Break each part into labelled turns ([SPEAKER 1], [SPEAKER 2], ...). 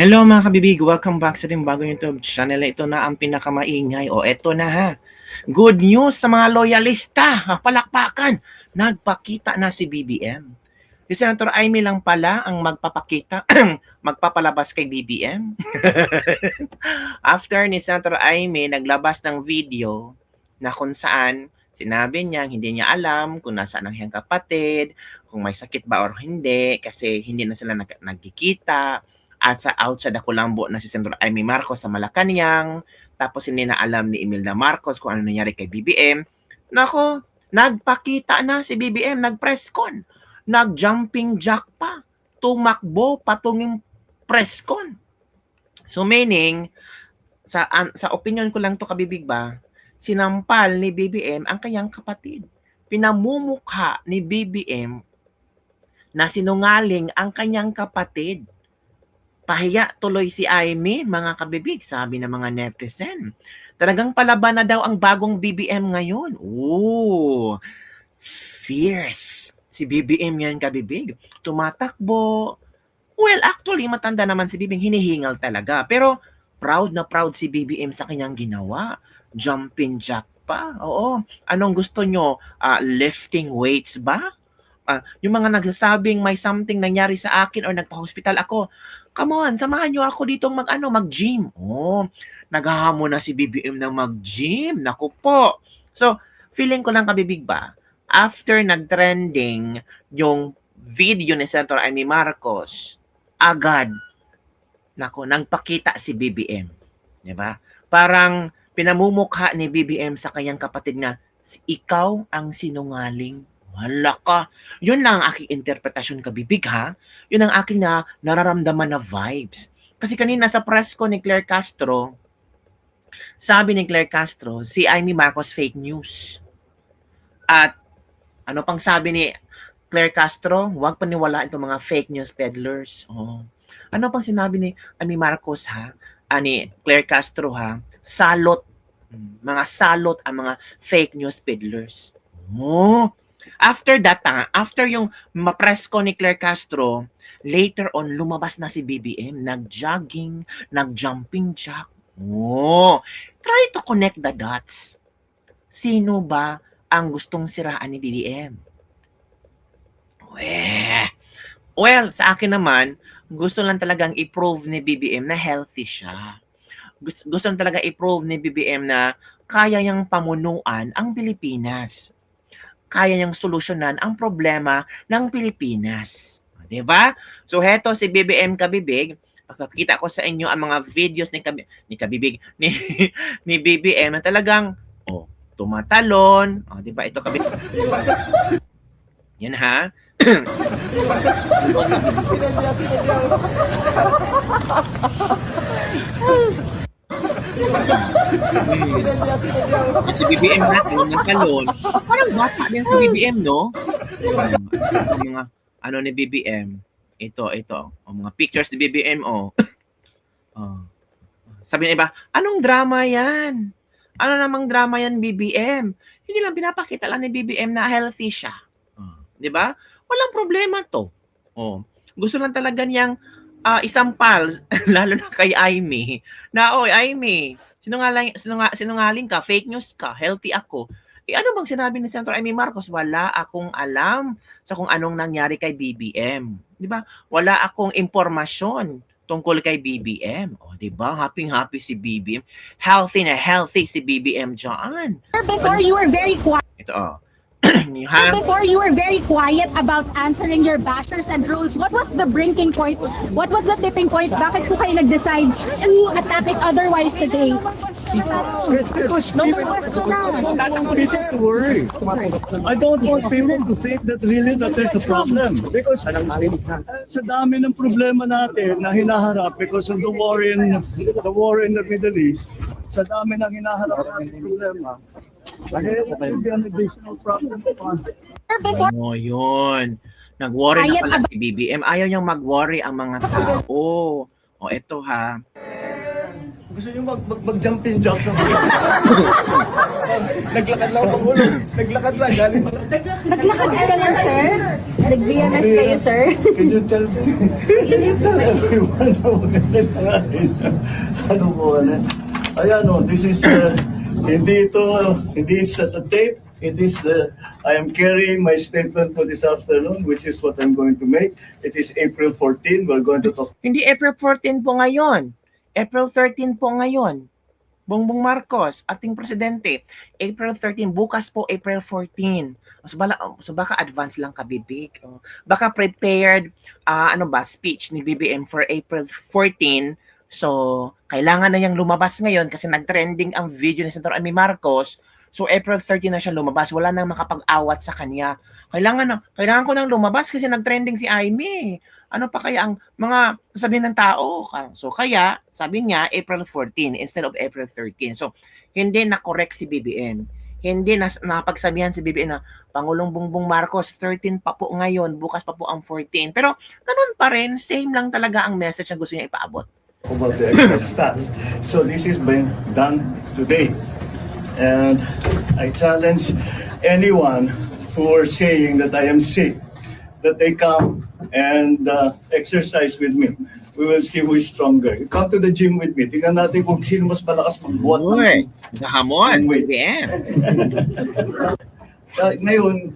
[SPEAKER 1] Hello mga kabibig, welcome back sa ating bagong YouTube channel. Ito na ang pinakamaingay. O eto na ha. Good news sa mga loyalista. Palakpakan. Nagpakita na si BBM. Si Senator Amy lang pala ang magpapakita, magpapalabas kay BBM. After ni Senator Amy naglabas ng video na kung saan sinabi niya hindi niya alam kung nasaan ang kanyang kapatid, kung may sakit ba or hindi, kasi hindi na sila nagkikita. At sa outside ako lambo na si Senator Amy Marcos sa Malacanang, tapos hindi na alam ni Imelda Marcos kung ano nangyari kay BBM. Nako, nagpakita na si BBM, nag-press con, nag-jumping jack pa, tumakbo patunging press con. So meaning, sa opinion ko lang to kabibig ba, sinampal ni BBM ang kanyang kapatid. Pinamumukha ni BBM na sinungaling ang kanyang kapatid. Pahiya tuloy si Amy, mga kabibig, sabi ng mga netizen. Talagang palaban na daw ang bagong BBM ngayon. Ooh, fierce. Si BBM yan, kabibig. Tumatakbo. Well, actually, matanda naman si BBM. Hinihingal talaga. Pero proud na proud si BBM sa kanyang ginawa. Jumping jack pa. Oo. Anong gusto nyo? Lifting weights ba? Yung mga nagsasabing may something nangyari sa akin or nagpa-hospital ako, come on, samahan nyo ako dito mag-gym. Oh, naghahamon na si BBM na mag-gym. Naku po. So, feeling ko lang kabibig ba, after nag-trending yung video ni Senator Amy Marcos, agad, naku, nagpakita si BBM. Diba? Parang pinamumukha ni BBM sa kanyang kapatid na, ikaw ang sinungaling. Wala ka. Yun lang ang aking interpretasyon kabibig ha. Yun ang aking nararamdaman na vibes. Kasi kanina sa press ko ni Claire Castro, sabi ni Claire Castro, si Amy Marcos fake news. At ano pang sabi ni Claire Castro? Huwag paniwalaan itong mga fake news peddlers. Oh. Ano pang sinabi ni Amy Marcos ha? Ni Claire Castro ha? Salot. Mga salot ang mga fake news peddlers. Oh. After that, after yung ma-press ko ni Claire Castro, later on, lumabas na si BBM. Nag-jogging, nag-jumping jack. Oh, try to connect the dots. Sino ba ang gustong siraan ni BBM? Well, sa akin naman, gusto lang talagang i-prove ni BBM na healthy siya. Gusto lang talaga i-prove ni BBM na kaya niyang pamunuan ang Pilipinas. Kaya niyang solusyonan ang problema ng Pilipinas. Diba? So, heto si BBM kabibig. Papakita ko sa inyo ang mga videos ni kabibig, ni BBM na talagang, tumatalon. Diba? Ito kabibig. Yan ha. Si BBM natin, yung talon, parang bata din si BBM, no? Mga ano ni BBM. Ito. Mga pictures ni BBM, Sabi ng iba, anong drama yan? Ano namang drama yan, BBM? Hindi lang, pinapakita lang ni BBM na healthy siya. Di ba? Walang problema to. Gusto lang talaga niyang isampal, lalo na kay Amy, na, Amy, sinungaling ka, fake news ka, healthy ako. Ano bang sinabi ni Senator Amy Marcos? Wala akong alam sa kung anong nangyari kay BBM. Di ba? Wala akong impormasyon tungkol kay BBM. Di ba? Happy si BBM. Healthy na healthy si BBM dyan.
[SPEAKER 2] Before you were very quiet.
[SPEAKER 1] Ito,
[SPEAKER 2] Before you were very quiet about answering your bashers and trolls, what was the breaking point? What was the tipping point? Bakit po kayo nag-decide to attack it otherwise today?
[SPEAKER 3] Because
[SPEAKER 2] Number question na.
[SPEAKER 3] people to worry. I don't want people to think that really that there's a problem. Because sa dami ng problema natin na hinaharap because of the war in the Middle East, sa dami ng hinaharap natin problema, an additional problem.
[SPEAKER 1] Yun. Nag-worry na pala si BBM. Ayaw niyang mag-worry ang mga tao. Eto ha.
[SPEAKER 3] Gusto nyo mag-jumping jack sa Naglakad lang ang ulo. Naglakad lang. Galing pa.
[SPEAKER 2] Naglakad ka lang, sir? Nag-VMS kayo, sir?
[SPEAKER 3] Can you tell everyone na maganda na ano po, ano? Ayan o, this is, hindi it's a tape. It is, I am carrying my statement for this afternoon, which is what I'm going to make. It is April 14. We're going to talk.
[SPEAKER 1] Hindi April 14 po ngayon. April 13 po ngayon. Bongbong Marcos, ating presidente. April 13, bukas po April 14. So baka advance lang ka, Bibig. Baka prepared speech ni BBM for April 14. So, kailangan na niyang lumabas ngayon kasi nag-trending ang video ni Senator Amy Marcos. So, April 13 na siya lumabas. Wala nang makapag-awat sa kanya. Kailangan ko nang lumabas kasi nag-trending si Amy. Ano pa kaya ang mga sabihin ng tao? So, kaya, sabi niya, April 14 instead of April 13. So, hindi na-correct si BBM. Hindi na napagsabihan si BBM na Pangulong Bongbong Marcos, 13 pa po ngayon, bukas pa po ang 14. Pero, ganun pa rin, same lang talaga ang message na gusto niya ipaabot.
[SPEAKER 3] About the extra stats. So, this is being done today. And I challenge anyone who are saying that I am sick, that they come and exercise with me. We will see who is stronger. You come to the gym with me. Tingnan natin kung sino mas malakas magbuhat.
[SPEAKER 1] Uy, nahamon,
[SPEAKER 3] Wait.
[SPEAKER 1] BBM.
[SPEAKER 3] Ngayon,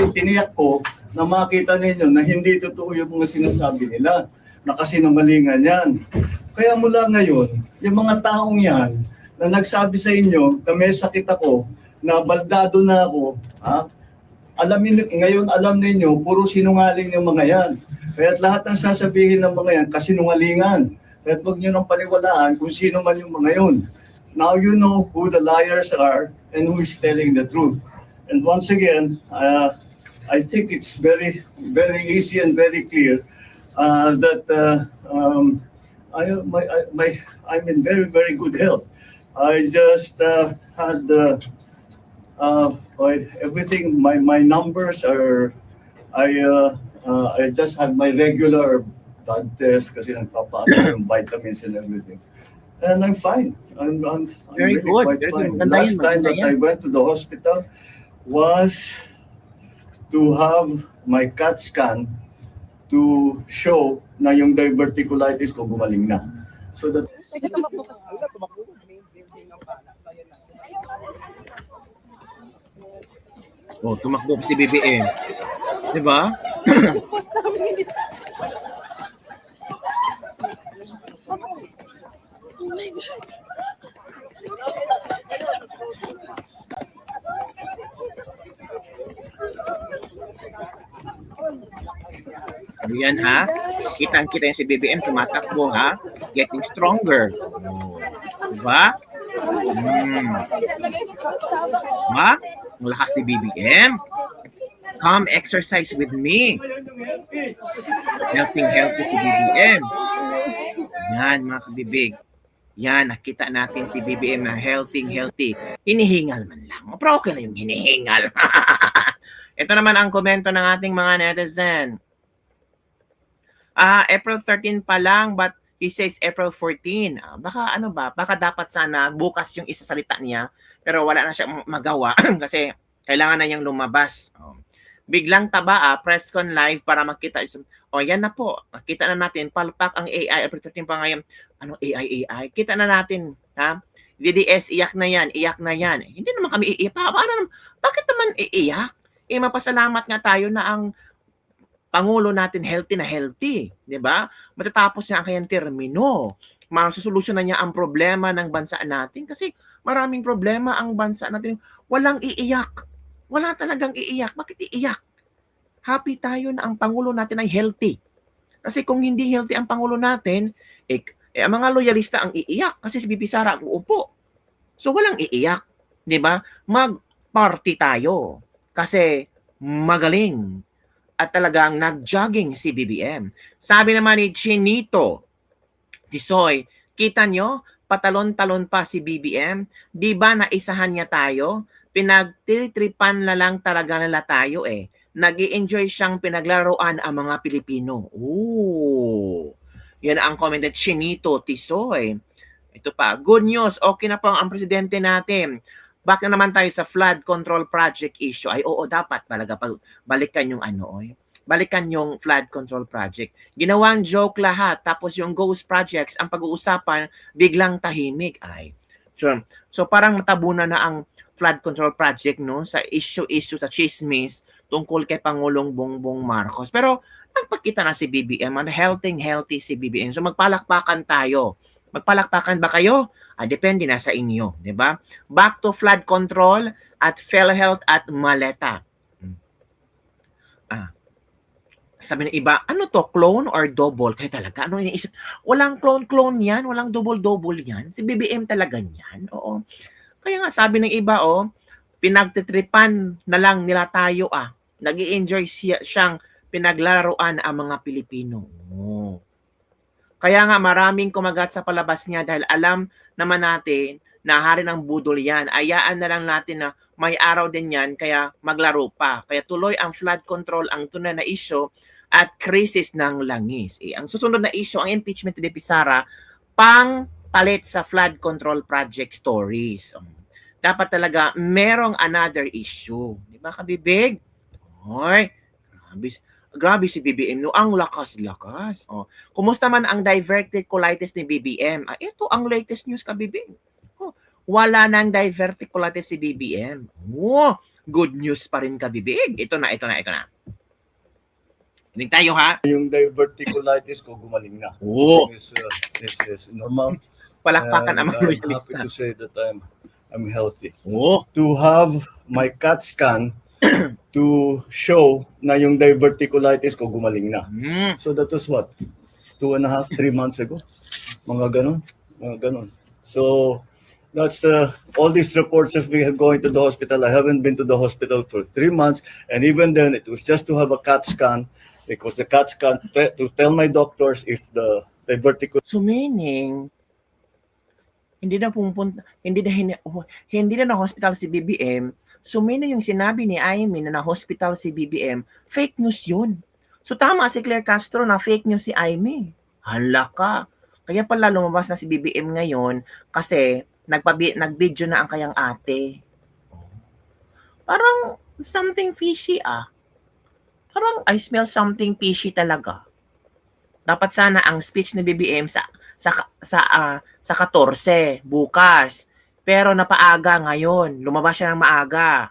[SPEAKER 3] tiniyak ko na makita ninyo na hindi totoo yung mga sinasabi nila. Nakasinungalingan yan. Kaya mula ngayon, yung mga taong yan na nagsabi sa inyo na may sakit ako, na baldado na ako, alam ninyo, puro sinungaling yung mga yan. Kaya lahat ng sasabihin ng mga yan, kasinungalingan. Kaya huwag nyo nang paniwalaan kung sino man yung mga yun. Now you know who the liars are and who is telling the truth. And once again, I think it's very, very easy and very clear that I'm in very, very good health. I just had everything. My numbers are. I just had my regular blood test kasi nagpapaalam yung vitamins and everything, and I'm fine. I'm
[SPEAKER 1] Very
[SPEAKER 3] really
[SPEAKER 1] good.
[SPEAKER 3] quite
[SPEAKER 1] Very
[SPEAKER 3] fine.
[SPEAKER 1] good.
[SPEAKER 3] Last time that I went to the hospital was to have my CAT scan to show na yung diverticulitis ko gumaling na. So that
[SPEAKER 1] Tumakbo pa si BBM. Di ba? Yan ha. Kitang-kita yung si BBM tumatakbo ha. Getting stronger. Diba? Ma? Ang lakas ni BBM. Come exercise with me. Healthy si BBM. Yan mga kabibig. Yan, nakita natin si BBM na healthy. Hinihingal man lang. Pero okay na yung hinihingal. Ito naman ang komento ng ating mga netizen. April 13 pa lang, but he says April 14. Baka dapat sana bukas yung isasalita niya, pero wala na siyang magawa kasi kailangan na niyang lumabas. Biglang taba, press con live para makita. Yan na po. Makita na natin. Palpak ang AI. April 13 pa ngayon. Ano AI? Kita na natin. Ha? DDS, iyak na yan. Hindi naman kami iiyak. Bakit naman iiyak? Mapasalamat nga tayo na ang Pangulo natin healthy na healthy. Diba? Matatapos niya ang kanyang termino. Masusolusyon na niya ang problema ng bansa natin kasi maraming problema ang bansa natin. Walang iiyak. Wala talagang iiyak. Bakit iiyak? Happy tayo na ang Pangulo natin ay healthy. Kasi kung hindi healthy ang Pangulo natin, ang mga loyalista ang iiyak kasi si BP Sara ang uupo. So walang iiyak. Diba? Mag-party tayo. Kasi magaling. At talagang nag-jogging si BBM. Sabi naman ni Chinito Tisoy, kita nyo, patalon-talon pa si BBM. Di ba naisahan niya tayo? Pinagtitripan na lang talaga nila tayo eh. Nag-i-enjoy siyang pinaglaruan ang mga Pilipino. Ooh. Yan ang comment at Chinito Tisoy. Ito pa, good news, okay na po ang presidente natin. back na naman tayo sa flood control project issue. Ay, oo, dapat talaga balikan yung balikan yung flood control project. Ginawang joke lahat, tapos yung ghost projects, ang pag-uusapan, biglang tahimik. Ay, so parang natabunan na ang flood control project, no, sa issue sa chismis tungkol kay Pangulong Bongbong Marcos. Pero nagpakita na si BBM, healthy si BBM. So magpalakpakan tayo. Magpalakpakan ba kayo? Depende na sa inyo, 'di ba? Back to flood control at PhilHealth at Maleta. Sabi ng iba, ano to, clone or double? Kaya talaga, ano iniisip? Walang clone yan, walang double yan. Si BBM talaga yan, oo. Kaya nga sabi ng iba, pinagtitripan na lang nila tayo Nag-i-enjoy siyang pinaglaruan ang mga Pilipino. Kaya nga maraming kumagat sa palabas niya dahil alam naman natin na hari ng budol yan. Ayaan na lang natin na may araw din yan kaya maglaro pa. Kaya tuloy ang flood control ang tunay na issue at krisis ng langis. Ang susunod na issue, ang impeachment ni Sara, pang palit sa flood control project stories. Dapat talaga merong another issue. Di ba, kabibig? Hoy, grabe si BBM, no? Ang lakas-lakas. Kumusta man ang diverticulitis ni BBM? Ito ang latest news, kabibig. Wala nang diverticulitis si BBM. Good news pa rin, kabibig. Ito na. Hindi tayo, ha?
[SPEAKER 3] Yung diverticulitis ko gumaling na. Is normal.
[SPEAKER 1] Palakpakan ang mga
[SPEAKER 3] I'm happy to say that I'm healthy.
[SPEAKER 1] Oh.
[SPEAKER 3] To have my CAT scan to show na yung diverticulitis ko gumaling na. So that was what? 2.5, 3 months ago? Mga ganon. So that's all these reports of me going to the hospital. I haven't been to the hospital for 3 months, and even then it was just to have a CAT scan, because the CAT scan to tell my doctors if the diverticulitis.
[SPEAKER 1] So meaning, hindi na na-hospital si BBM. So meaning yung sinabi ni Amy na na-hospital si BBM, fake news yun. So tama si Claire Castro na fake news si Amy. Hala ka. Kaya pala lumabas na si BBM ngayon kasi nag-video na ang kayang ate. Parang something fishy Parang I smell something fishy talaga. Dapat sana ang speech ni BBM sa 14 bukas. Pero napaaga ngayon. Lumabas siya ng maaga.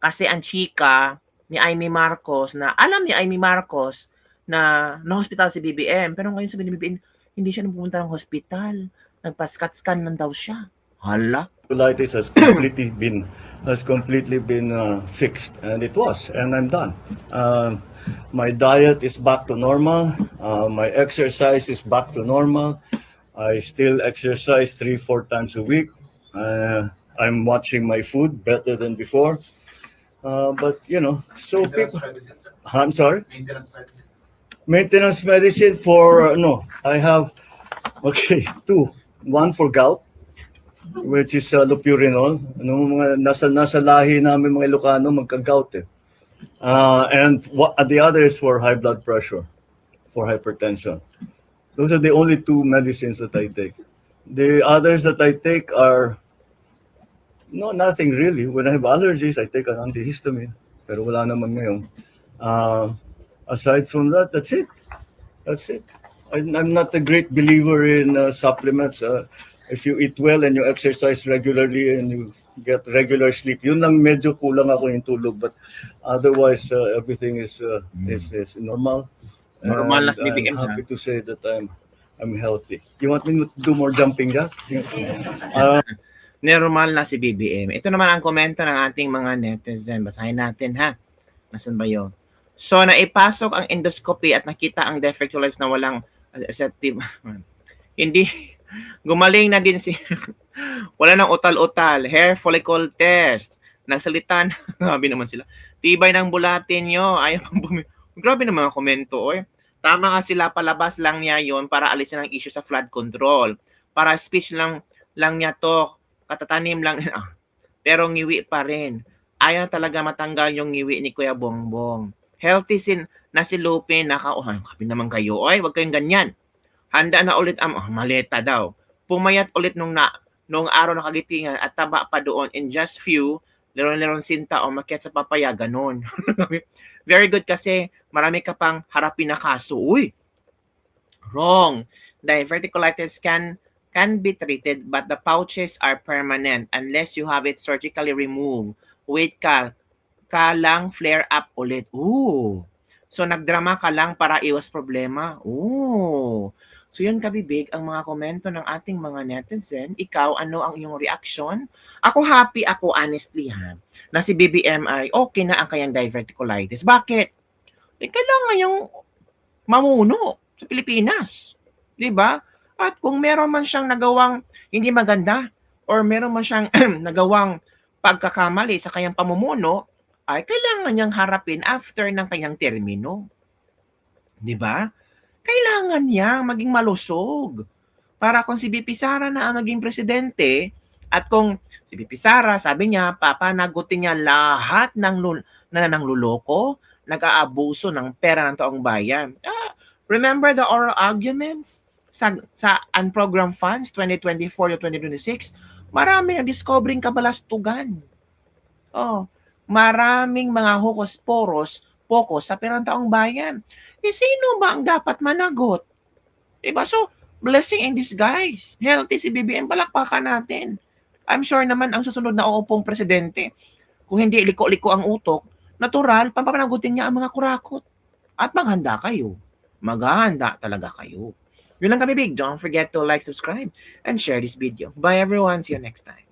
[SPEAKER 1] Kasi ang chika ni Amy Marcos alam ni Amy Marcos na na-hospital si BBM. Pero ngayon sabi ni BBM, hindi siya pumunta ng hospital. Nagpa-scan lang daw siya. Hala.
[SPEAKER 3] Colitis has completely been fixed, and it was, and I'm done. My diet is back to normal. My exercise is back to normal. I still exercise 3-4 times a week. I'm watching my food better than before. But so people. I'm sorry. Maintenance medicine for I have 2. One for gout, which is lopurinol. Mga nasa lahi namin mga Ilocano magka-gout and the other is for high blood pressure, for hypertension. Those are the only 2 medicines that I take. The others that I take are nothing really. When I have allergies, I take an antihistamine. Pero wala naman ngayon. Aside from that, that's it. I'm not a great believer in supplements. If you eat well and you exercise regularly and you get regular sleep, yun lang medyo kulang ako yung tulog. But otherwise, everything is normal.
[SPEAKER 1] Normal na si BBM.
[SPEAKER 3] I'm happy to say that I'm healthy. You want me to do more jumping jack?
[SPEAKER 1] Normal na si BBM. Ito naman ang komento ng ating mga netizen. Basahin natin, ha? Nasaan ba yun? So, naipasok ang endoscopy at nakita ang diverticulitis na walang assertive. Hindi. Gumaling na din si... Wala nang utal-utal. Hair follicle test. Nagsalita na. Grabe naman sila. Tibay ng bulatin nyo. Ayaw pang Grabe naman ang komento. Tama nga sila. Palabas lang niya yon para alisin ang issue sa flood control. Para speech lang niya to. Katatanim lang. Pero ngiwi pa rin. Ayaw talaga matanggal yung ngiwi ni Kuya Bongbong. Healthy na si Lupin. Kabi naman kayo. Huwag kayong ganyan. Handa na ulit ang maleta daw. Pumayat ulit nung noong araw na kagitingan at taba pa doon in just few, leron-leron sinta o makiat sa papaya, ganun. Very good kasi marami ka pang harapin na kaso. Uy, wrong. Diverticulitis can be treated but the pouches are permanent unless you have it surgically removed. Wait ka lang flare up ulit. Ooh. So nagdrama ka lang para iwas problema. Ooh. So yun kabibig ang mga komento ng ating mga netizen. Ikaw, ano ang iyong reaction? Ako happy ako honestly ha, na si BBM ay okay na ang kanyang diverticulitis. Bakit? Kailangan yung mamuno sa Pilipinas. 'Di ba? At kung meron man siyang nagawang hindi maganda or meron man siyang nagawang pagkakamali sa kanyang pamumuno, ay kailangan niyang harapin after ng kanyang termino. 'Di ba? Kailangan niyang maging malusog. Para kung si BP Sara na ang maging presidente at kung si BP Sara, sabi niya, papanagutin niya lahat ng nanangluloko, nag-aabuso ng pera ng taong bayan. Remember the oral arguments sa unprogrammed funds 2024 to 2026? Marami na discovering kabalastugan. Maraming mga hocus-pocus sa pera ng taong bayan. Sino ba ang dapat managot? Diba? So, blessing in disguise. Healthy si BBM, palakpakan natin. I'm sure naman ang susunod na uupong presidente, kung hindi liko-liko ang utok, natural, papanagutin niya ang mga kurakot. At maghanda kayo. Maghahanda talaga kayo. Yun lang kami, Big. Don't forget to like, subscribe, and share this video. Bye everyone. See you next time.